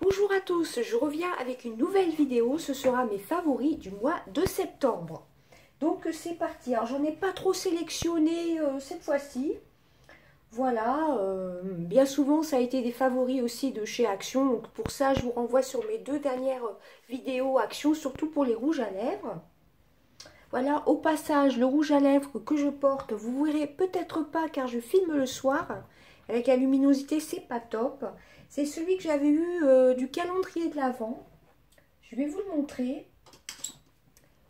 Bonjour à tous, je reviens avec une nouvelle vidéo, ce sera mes favoris du mois de septembre. Donc c'est parti, alors j'en ai pas trop sélectionné cette fois-ci. Voilà, bien souvent ça a été des favoris aussi de chez Action, donc pour ça je vous renvoie sur mes deux dernières vidéos Action, surtout pour les rouges à lèvres. Voilà, au passage, le rouge à lèvres que je porte, vous verrez peut-être pas car je filme le soir. Avec la luminosité, c'est pas top. C'est celui que j'avais eu du calendrier de l'Avent. Je vais vous le montrer.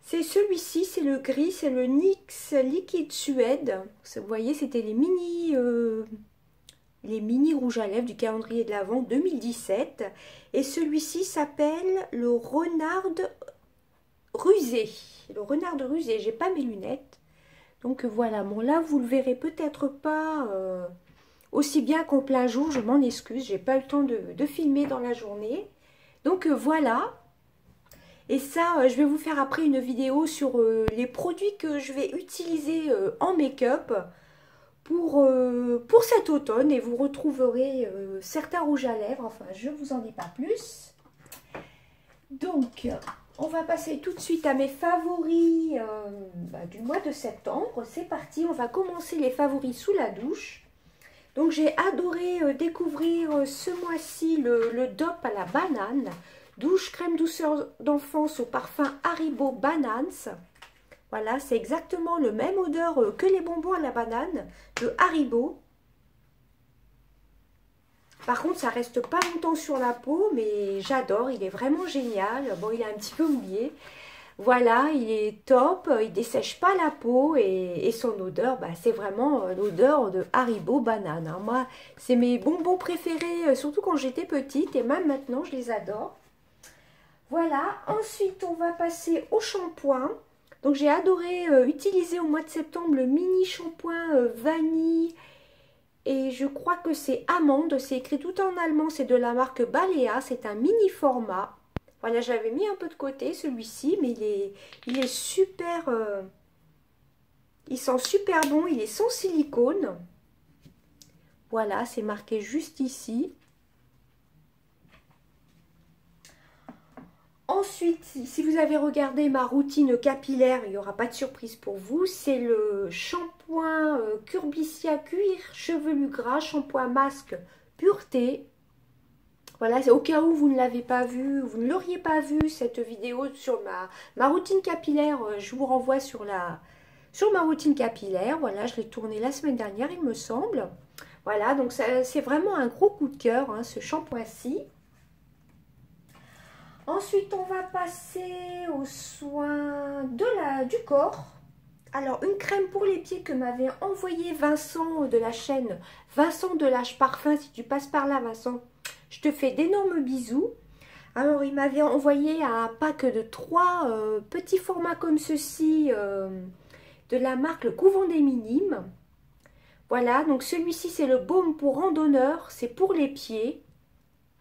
C'est celui-ci, c'est le gris, c'est le NYX Liquid Suède. Vous voyez, c'était les mini rouges à lèvres du calendrier de l'Avent 2017. Et celui-ci s'appelle le Renard Rusé. Le renard de rusé, j'ai pas mes lunettes. Donc voilà, bon là vous le verrez peut-être pas aussi bien qu'en plein jour, je m'en excuse, j'ai pas eu le temps de filmer dans la journée. Donc voilà. Et ça, je vais vous faire après une vidéo sur les produits que je vais utiliser en make-up pour cet automne. Et vous retrouverez certains rouges à lèvres, enfin je vous en dis pas plus. Donc, on va passer tout de suite à mes favoris du mois de septembre. C'est parti, on va commencer les favoris sous la douche. Donc j'ai adoré découvrir ce mois-ci le DOP à la banane. Douche crème douceur d'enfance au parfum Haribo Bananes. Voilà, c'est exactement le même odeur que les bonbons à la banane de Haribo. Par contre, ça reste pas longtemps sur la peau, mais j'adore, il est vraiment génial. Bon, il est un petit peu mouillé. Voilà, il est top, il dessèche pas la peau et son odeur, c'est vraiment l'odeur de Haribo banane. Hein. Moi, c'est mes bonbons préférés, surtout quand j'étais petite et même maintenant, je les adore. Voilà, ensuite, on va passer au shampoing. Donc, j'ai adoré utiliser au mois de septembre le mini shampoing vanille. Et je crois que c'est amande, c'est écrit tout en allemand, c'est de la marque Balea, c'est un mini format. Voilà, j'avais mis un peu de côté celui-ci, mais il est super, il sent super bon, il est sans silicone. Voilà, c'est marqué juste ici. Ensuite, si vous avez regardé ma routine capillaire, il n'y aura pas de surprise pour vous. C'est le shampoing Curbissia Cuir Chevelu Gras, shampoing masque pureté. Voilà, c'est au cas où vous ne l'avez pas vu, vous ne l'auriez pas vu, cette vidéo sur ma routine capillaire. Je vous renvoie sur ma routine capillaire. Voilà, je l'ai tournée la semaine dernière, il me semble. Voilà, donc c'est vraiment un gros coup de cœur, hein, ce shampoing-ci. Ensuite, on va passer aux soins du corps. Alors, une crème pour les pieds que m'avait envoyé Vincent de la chaîne Vincent de l'Âge Parfum. Si tu passes par là, Vincent, je te fais d'énormes bisous. Alors, il m'avait envoyé un pack de 3 petits formats comme ceci de la marque Le Couvent des Minimes. Voilà, donc celui-ci, c'est le baume pour randonneur. C'est pour les pieds.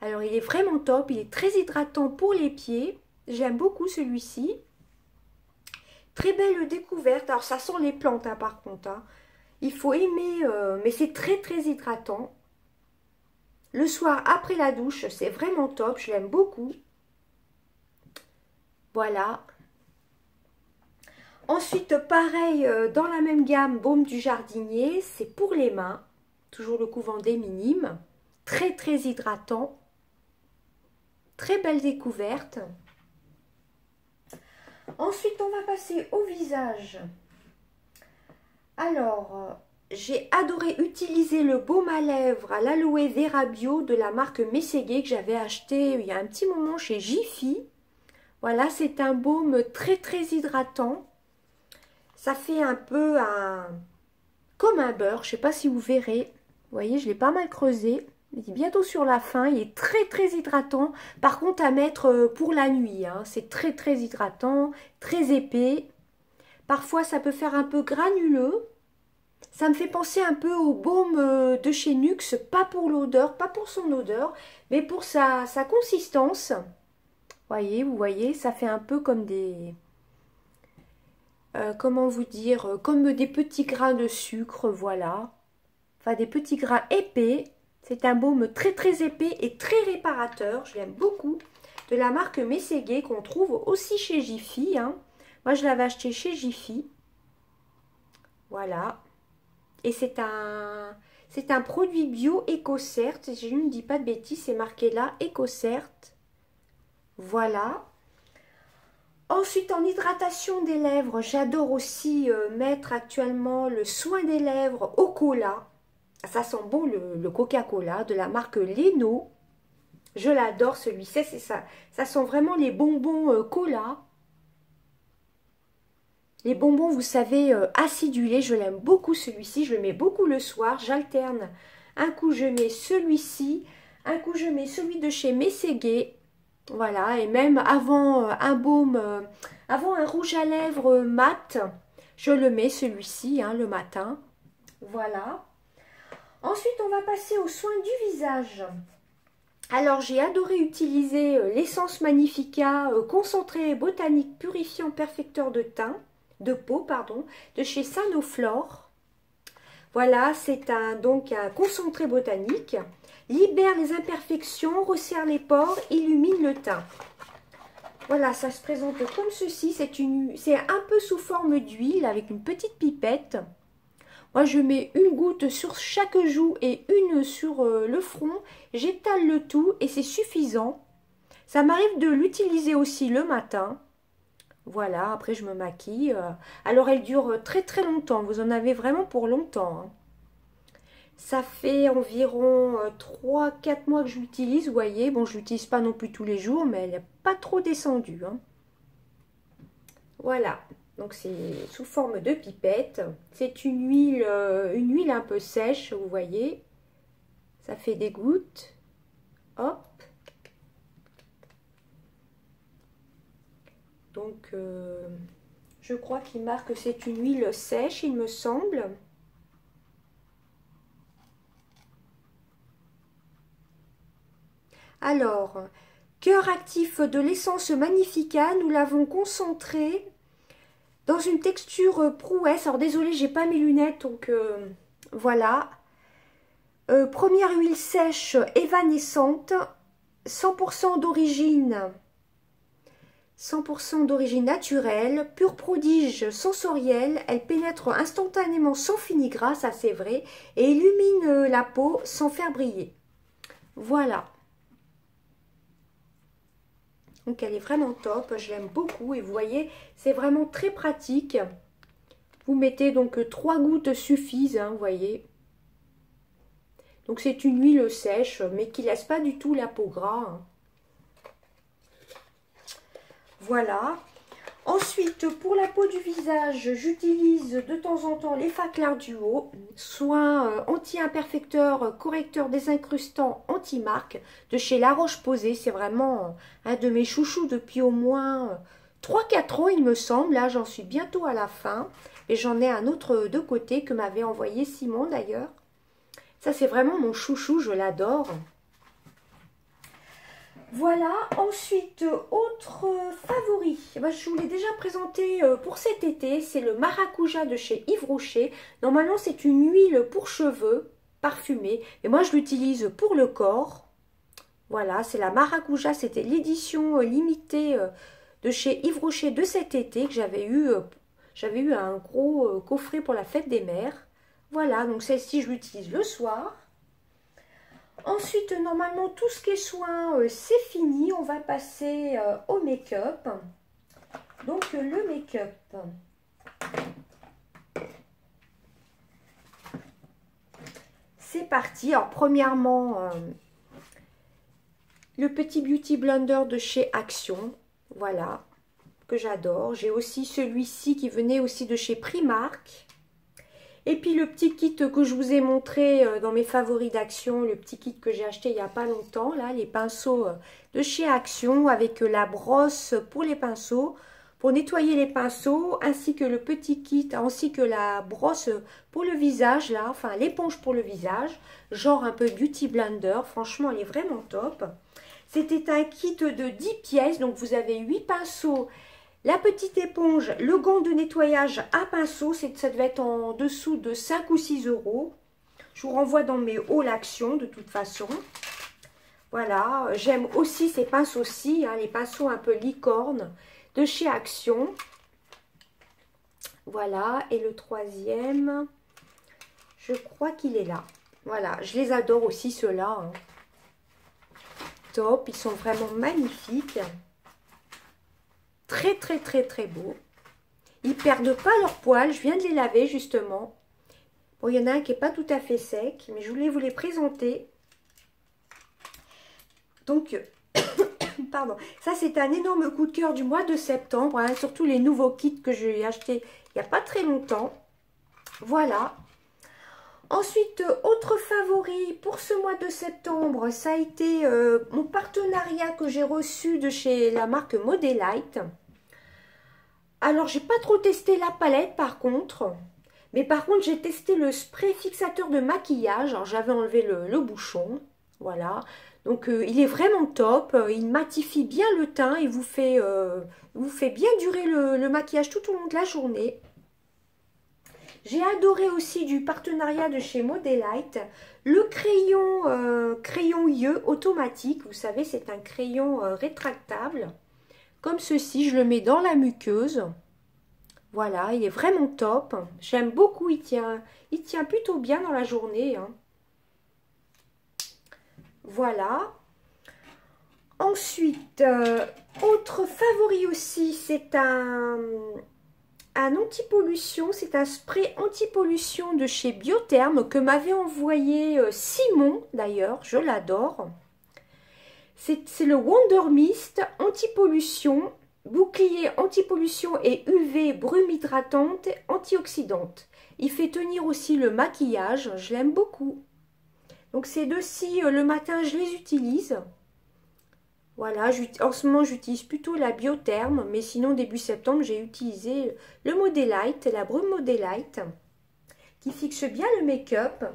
Alors, il est vraiment top, il est très hydratant pour les pieds. J'aime beaucoup celui-ci. Très belle découverte. Alors, ça sent les plantes, hein, par contre. Hein. Il faut aimer, mais c'est très, très hydratant. Le soir, après la douche, c'est vraiment top. Je l'aime beaucoup. Voilà. Ensuite, pareil, dans la même gamme, baume du jardinier. C'est pour les mains. Toujours le Couvent des Minimes. Très, très hydratant. Très belle découverte. Ensuite, on va passer au visage. Alors, j'ai adoré utiliser le baume à lèvres à l'aloe vera bio de la marque Mességué que j'avais acheté il y a un petit moment chez Jiffy. Voilà, c'est un baume très très hydratant. Ça fait un peu comme un beurre. Je ne sais pas si vous verrez. Vous voyez, je l'ai pas mal creusé. Il est bientôt sur la fin, il est très très hydratant. Par contre à mettre pour la nuit, hein. C'est très très hydratant, très épais. Parfois ça peut faire un peu granuleux. Ça me fait penser un peu au baume de chez NYX, pas pour l'odeur, pas pour son odeur, mais pour sa consistance. Vous voyez, ça fait un peu comme des... comment vous dire, comme des petits grains de sucre, voilà. Enfin des petits grains épais. C'est un baume très très épais et très réparateur. Je l'aime beaucoup. De la marque Mességué qu'on trouve aussi chez Jiffy. Hein. Moi, je l'avais acheté chez Jiffy. Voilà. Et c'est un produit bio EcoCert. Je ne dis pas de bêtises, c'est marqué là, EcoCert. Voilà. Ensuite, en hydratation des lèvres, j'adore aussi mettre actuellement le soin des lèvres au cola. Ça sent bon le Coca-Cola de la marque Leno. Je l'adore celui-ci, c'est ça. Ça sent vraiment les bonbons cola. Les bonbons, vous savez, acidulés, je l'aime beaucoup celui-ci. Je le mets beaucoup le soir, j'alterne. Un coup, je mets celui-ci. Un coup, je mets celui de chez Mességué. Voilà, et même avant un baume, avant un rouge à lèvres mat, je le mets celui-ci, hein, le matin. Voilà. Ensuite, on va passer aux soins du visage. Alors, j'ai adoré utiliser l'essence Magnifica concentré botanique purifiant perfecteur de teint, de peau, pardon, de chez Sanoflore. Voilà, c'est donc un concentré botanique. Libère les imperfections, resserre les pores, illumine le teint. Voilà, ça se présente comme ceci. C'est un peu sous forme d'huile avec une petite pipette. Moi, je mets une goutte sur chaque joue et une sur le front. J'étale le tout et c'est suffisant. Ça m'arrive de l'utiliser aussi le matin. Voilà, après je me maquille. Alors, elle dure très très longtemps. Vous en avez vraiment pour longtemps. Hein. Ça fait environ 3-4 mois que je l'utilise, vous voyez. Bon, je l'utilise pas non plus tous les jours, mais elle n'est pas trop descendue. Hein. Voilà. Donc c'est sous forme de pipette. C'est une huile un peu sèche, vous voyez. Ça fait des gouttes. Hop. Donc je crois qu'il marque que c'est une huile sèche, il me semble. Alors, cœur actif de l'essence Magnifica, nous l'avons concentré dans une texture prouesse. Alors désolé, j'ai pas mes lunettes, donc voilà. Première huile sèche évanescente, 100% d'origine naturelle, pur prodige sensoriel. Elle pénètre instantanément sans fini-gras, ça c'est vrai, et illumine la peau sans faire briller. Voilà. Donc elle est vraiment top, je l'aime beaucoup et vous voyez, c'est vraiment très pratique. Vous mettez donc 3 gouttes suffisent, hein, vous voyez. Donc c'est une huile sèche, mais qui laisse pas du tout la peau gras. Hein. Voilà. Ensuite, pour la peau du visage, j'utilise de temps en temps les Faclar Duo, soin anti-imperfecteur, correcteur désincrustant, anti-marque de chez La Roche-Posay. C'est vraiment un de mes chouchous depuis au moins 3-4 ans, il me semble. Là, j'en suis bientôt à la fin. Et j'en ai un autre de côté que m'avait envoyé Simon d'ailleurs. Ça, c'est vraiment mon chouchou, je l'adore. Voilà, ensuite, autre favori, je vous l'ai déjà présenté pour cet été, c'est le Maracuja de chez Yves Rocher. Normalement, c'est une huile pour cheveux parfumée, mais moi, je l'utilise pour le corps. Voilà, c'est la Maracuja, c'était l'édition limitée de chez Yves Rocher de cet été que j'avais eu un gros coffret pour la fête des mères. Voilà, donc celle-ci, je l'utilise le soir. Ensuite, normalement, tout ce qui est soin, c'est fini. On va passer au make-up. Donc, le make-up. C'est parti. Alors, premièrement, le petit Beauty Blender de chez Action. Voilà, que j'adore. J'ai aussi celui-ci qui venait aussi de chez Primark. Et puis le petit kit que je vous ai montré dans mes favoris d'Action, le petit kit que j'ai acheté il n'y a pas longtemps, là, les pinceaux de chez Action avec la brosse pour les pinceaux, pour nettoyer les pinceaux, ainsi que le petit kit, ainsi que la brosse pour le visage, là, enfin l'éponge pour le visage, genre un peu Beauty Blender, franchement elle est vraiment top. C'était un kit de 10 pièces, donc vous avez 8 pinceaux, la petite éponge, le gant de nettoyage à pinceau, ça devait être en dessous de 5 ou 6 euros. Je vous renvoie dans mes hauls Action de toute façon. Voilà, j'aime aussi ces pinceaux-ci, hein, les pinceaux un peu licorne de chez Action. Voilà, et le troisième, je crois qu'il est là. Voilà, je les adore aussi ceux-là. Hein. Top, ils sont vraiment magnifiques. Très, très, très, très beaux. Ils perdent pas leur poil, je viens de les laver justement. Bon, il y en a un qui n'est pas tout à fait sec, mais je voulais vous les présenter. Donc, pardon, ça c'est un énorme coup de cœur du mois de septembre, hein, surtout les nouveaux kits que j'ai achetés il n'y a pas très longtemps. Voilà. Ensuite, autre favori pour ce mois de septembre, ça a été mon partenariat que j'ai reçu de chez la marque Modelite. Alors, j'ai pas trop testé la palette par contre. Mais par contre, j'ai testé le spray fixateur de maquillage. Alors, j'avais enlevé le bouchon. Voilà. Donc, il est vraiment top. Il matifie bien le teint et vous fait bien durer le maquillage tout au long de la journée. J'ai adoré aussi du partenariat de chez Modelite. Le crayon yeux automatique. Vous savez, c'est un crayon rétractable. Comme ceci, je le mets dans la muqueuse. Voilà, il est vraiment top. J'aime beaucoup, il tient plutôt bien dans la journée. Hein. Voilà. Ensuite, autre favori aussi, c'est un anti-pollution. C'est un spray anti-pollution de chez Biotherm que m'avait envoyé Simon, d'ailleurs. Je l'adore. C'est le Wonder Mist anti-pollution. Bouclier anti-pollution et UV, brume hydratante, antioxydante. Il fait tenir aussi le maquillage, je l'aime beaucoup. Donc ces deux-ci, le matin, je les utilise. Voilà, en ce moment, j'utilise plutôt la Biotherm, mais sinon, début septembre, j'ai utilisé le Modelite, la brume Modelite, qui fixe bien le make-up.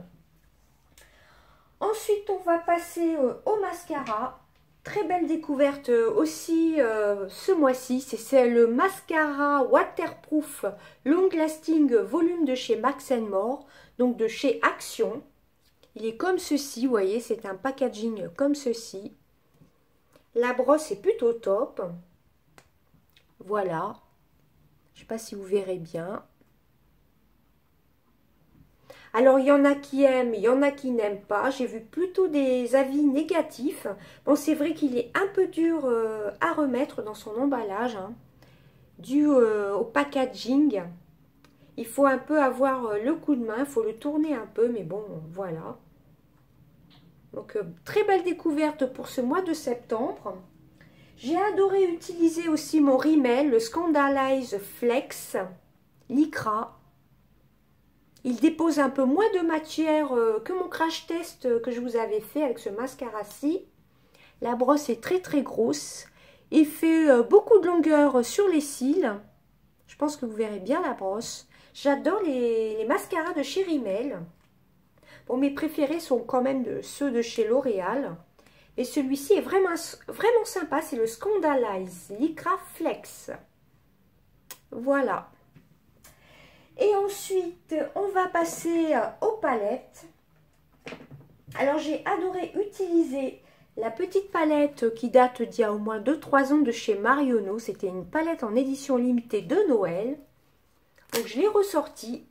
Ensuite, on va passer au mascara. Très belle découverte aussi ce mois-ci, c'est le mascara waterproof long lasting volume de chez Max More, donc de chez Action. Il est comme ceci, vous voyez, c'est un packaging comme ceci. La brosse est plutôt top. Voilà, je ne sais pas si vous verrez bien. Alors, il y en a qui aiment, il y en a qui n'aiment pas. J'ai vu plutôt des avis négatifs. Bon, c'est vrai qu'il est un peu dur à remettre dans son emballage, hein, dû au packaging. Il faut un peu avoir le coup de main, il faut le tourner un peu, mais bon, voilà. Donc, très belle découverte pour ce mois de septembre. J'ai adoré utiliser aussi mon Rimmel, le Scandalize Flex Lycra. Il dépose un peu moins de matière que mon crash test que je vous avais fait avec ce mascara-ci. La brosse est très très grosse. Il fait beaucoup de longueur sur les cils. Je pense que vous verrez bien la brosse. J'adore les mascaras de chez Rimmel. Bon, mes préférés sont quand même ceux de chez L'Oréal. Et celui-ci est vraiment sympa. C'est le Scandalize Lycra Flex. Voilà. Et ensuite, on va passer aux palettes. Alors, j'ai adoré utiliser la petite palette qui date d'il y a au moins 2-3 ans de chez Marionneau. C'était une palette en édition limitée de Noël. Donc, je l'ai ressortie.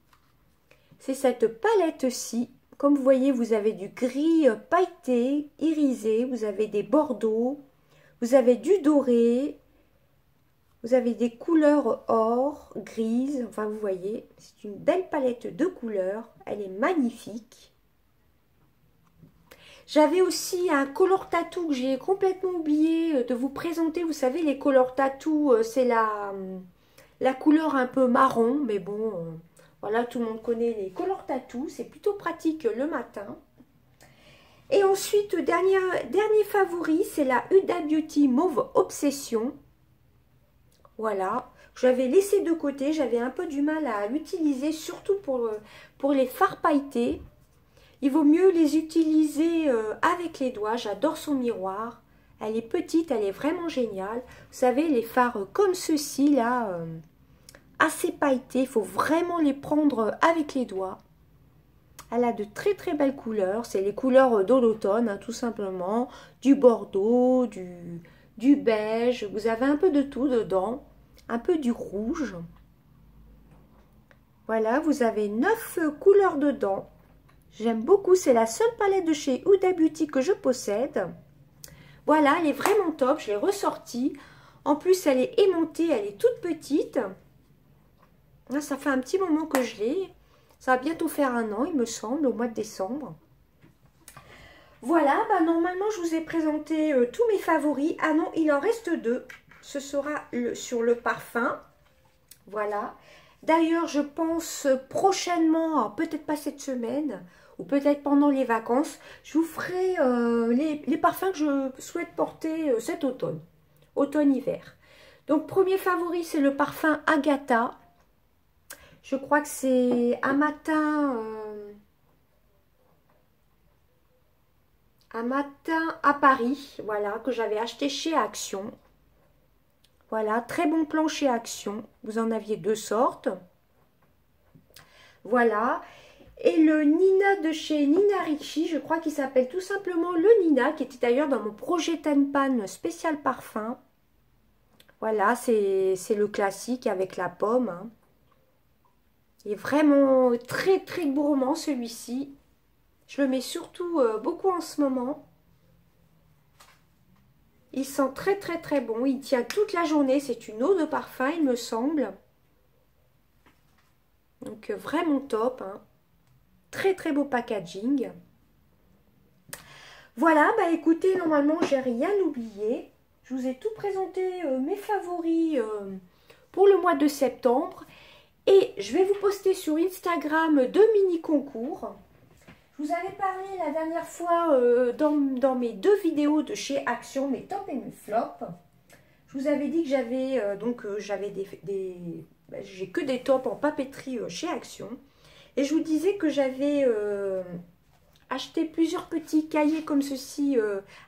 C'est cette palette-ci. Comme vous voyez, vous avez du gris pailleté, irisé. Vous avez des bordeaux. Vous avez du doré. Vous avez des couleurs or, grises, enfin vous voyez, c'est une belle palette de couleurs, elle est magnifique. J'avais aussi un color tattoo que j'ai complètement oublié de vous présenter. Vous savez, les color tattoo, c'est la couleur un peu marron, mais bon, voilà, tout le monde connaît les color tattoo, c'est plutôt pratique le matin. Et ensuite, dernier favori, c'est la Huda Beauty Mauve Obsession. Voilà, j'avais laissé de côté, j'avais un peu du mal à l'utiliser, surtout pour les fards pailletés. Il vaut mieux les utiliser avec les doigts, j'adore son miroir. Elle est petite, elle est vraiment géniale. Vous savez, les fards comme ceux-ci, là, assez pailletés, il faut vraiment les prendre avec les doigts. Elle a de très très belles couleurs. C'est les couleurs de l'automne, hein, tout simplement. Du bordeaux, du beige. Vous avez un peu de tout dedans. Un peu du rouge. Voilà, vous avez 9 couleurs dedans. J'aime beaucoup. C'est la seule palette de chez Huda Beauty que je possède. Voilà, elle est vraiment top. Je l'ai ressortie. En plus, elle est aimantée. Elle est toute petite. Là, ça fait un petit moment que je l'ai. Ça va bientôt faire 1 an, il me semble, au mois de décembre. Voilà, bah normalement, je vous ai présenté tous mes favoris. Ah non, il en reste 2. Ce sera sur le parfum. Voilà. D'ailleurs, je pense prochainement, peut-être pas cette semaine, ou peut-être pendant les vacances, je vous ferai les parfums que je souhaite porter cet automne. Automne-hiver. Donc, premier favori, c'est le parfum Agatha. Je crois que c'est un matin à Paris, voilà, que j'avais acheté chez Action. Voilà, très bon plan chez Action. Vous en aviez 2 sortes. Voilà. Et le Nina de chez Nina Ricci, je crois qu'il s'appelle tout simplement le Nina, qui était d'ailleurs dans mon projet Tenpan spécial parfum. Voilà, c'est le classique avec la pomme, hein. Il est vraiment très très gourmand celui-ci. Je le mets surtout beaucoup en ce moment. Il sent très très très bon. Il tient toute la journée. C'est une eau de parfum, il me semble. Donc vraiment top, hein. Très très beau packaging. Voilà, bah écoutez, normalement j'ai rien oublié. Je vous ai tout présenté, mes favoris pour le mois de septembre. Et je vais vous poster sur Instagram 2 mini-concours. Je vous avais parlé la dernière fois dans mes 2 vidéos de chez Action, mes tops et mes flops. Je vous avais dit que j'avais j'ai que des tops en papeterie chez Action. Et je vous disais que j'avais acheté plusieurs petits cahiers comme ceci,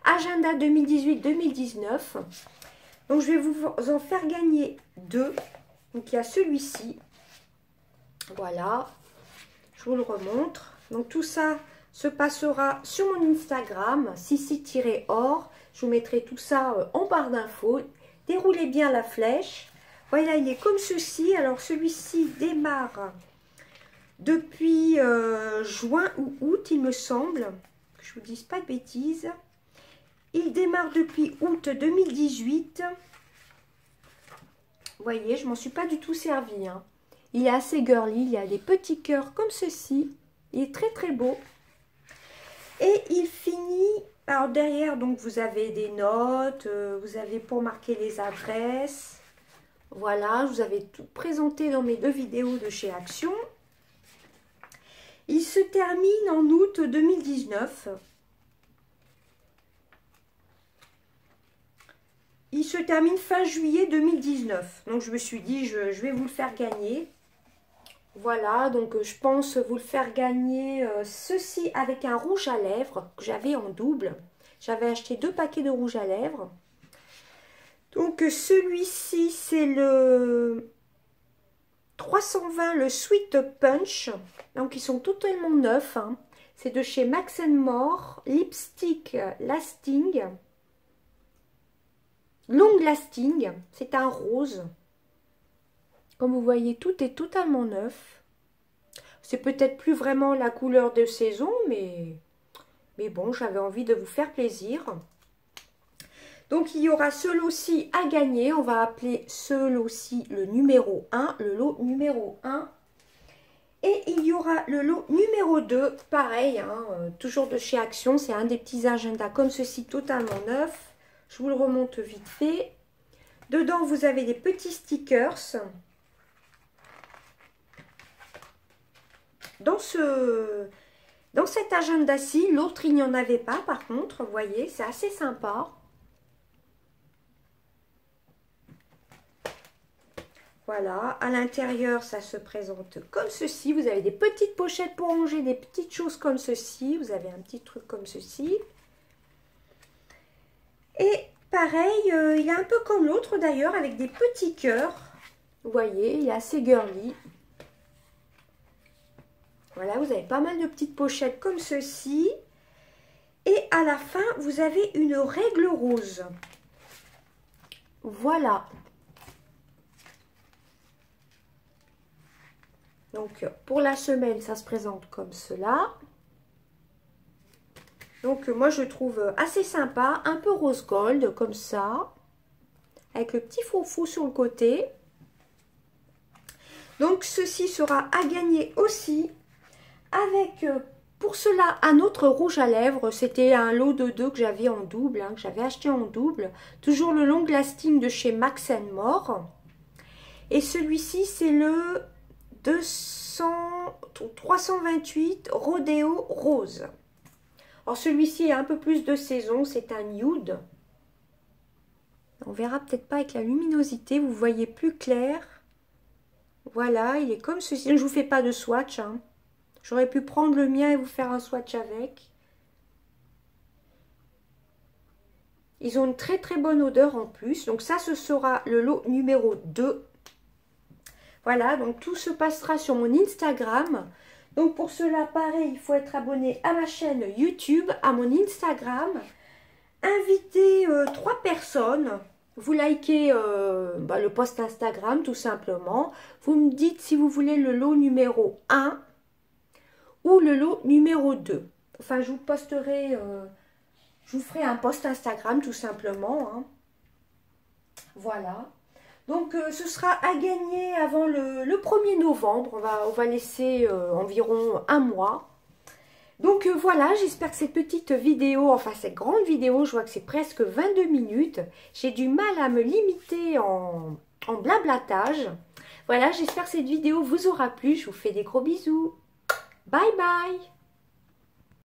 Agenda 2018-2019. Donc je vais vous en faire gagner 2. Donc il y a celui-ci. Voilà, je vous le remontre. Donc tout ça se passera sur mon Instagram, Sissi-or. Je vous mettrai tout ça en barre d'infos. Déroulez bien la flèche. Voilà, il est comme ceci. Alors celui-ci démarre depuis juin ou août, il me semble. Que je ne vous dise pas de bêtises. Il démarre depuis août 2018. Vous voyez, je ne m'en suis pas du tout servi, hein. Il est assez girly, il y a des petits cœurs comme ceci. Il est très très beau. Et il finit, alors derrière, donc vous avez des notes, vous avez pour marquer les adresses. Voilà, je vous avais tout présenté dans mes 2 vidéos de chez Action. Il se termine en août 2019. Il se termine fin juillet 2019. Donc je me suis dit, je vais vous le faire gagner. Voilà, donc je pense vous le faire gagner ceci avec un rouge à lèvres que j'avais en double. J'avais acheté 2 paquets de rouge à lèvres. Donc celui-ci, c'est le 320, le Sweet Punch. Donc ils sont totalement neufs, hein. C'est de chez Max More, Lipstick Lasting. Long Lasting, c'est un rose. Comme vous voyez, tout est totalement neuf. C'est peut-être plus vraiment la couleur de saison, mais bon, j'avais envie de vous faire plaisir. Donc, il y aura ce lot-ci à gagner. On va appeler ce lot-ci le numéro 1, le lot numéro 1. Et il y aura le lot numéro 2, pareil, hein, toujours de chez Action. C'est un des petits agendas comme ceci, totalement neuf. Je vous le remonte vite fait. Dedans, vous avez des petits stickers. Dans cet agenda-ci, l'autre, il n'y en avait pas, par contre, vous voyez, c'est assez sympa. Voilà, à l'intérieur, ça se présente comme ceci. Vous avez des petites pochettes pour ranger des petites choses comme ceci. Vous avez un petit truc comme ceci. Et pareil, il est un peu comme l'autre d'ailleurs, avec des petits cœurs. Vous voyez, il est assez girly. Voilà, vous avez pas mal de petites pochettes comme ceci. Et à la fin, vous avez une règle rose. Voilà. Donc, pour la semaine, ça se présente comme cela. Donc, moi, je trouve assez sympa. Un peu rose gold, comme ça. Avec le petit foufou sur le côté. Donc, ceci sera à gagner aussi. Avec, pour cela, un autre rouge à lèvres. C'était un lot de 2 que j'avais en double. Que j'avais acheté en double. Toujours le long lasting de chez Max & More. Et celui-ci, c'est le 328 Rodeo Rose. Alors celui-ci est un peu plus de saison, c'est un nude. On verra peut-être pas avec la luminosité, vous voyez plus clair. Voilà, il est comme ceci. Je vous fais pas de swatch. Hein. J'aurais pu prendre le mien et vous faire un swatch avec. Ils ont une très très bonne odeur en plus. Donc ça, ce sera le lot numéro 2. Voilà, donc tout se passera sur mon Instagram. Donc pour cela, pareil, il faut être abonné à ma chaîne YouTube, à mon Instagram. Invitez 3 personnes. Vous likez le post Instagram tout simplement. Vous me dites si vous voulez le lot numéro 1 ou le lot numéro 2. Enfin, je vous posterai, je vous ferai un post Instagram tout simplement. Hein. Voilà. Donc, ce sera à gagner avant le 1er novembre. On va laisser environ un mois. Donc, voilà, j'espère que cette petite vidéo, enfin cette grande vidéo, je vois que c'est presque 22 minutes. J'ai du mal à me limiter en blablatage. Voilà, j'espère que cette vidéo vous aura plu. Je vous fais des gros bisous. Bye bye!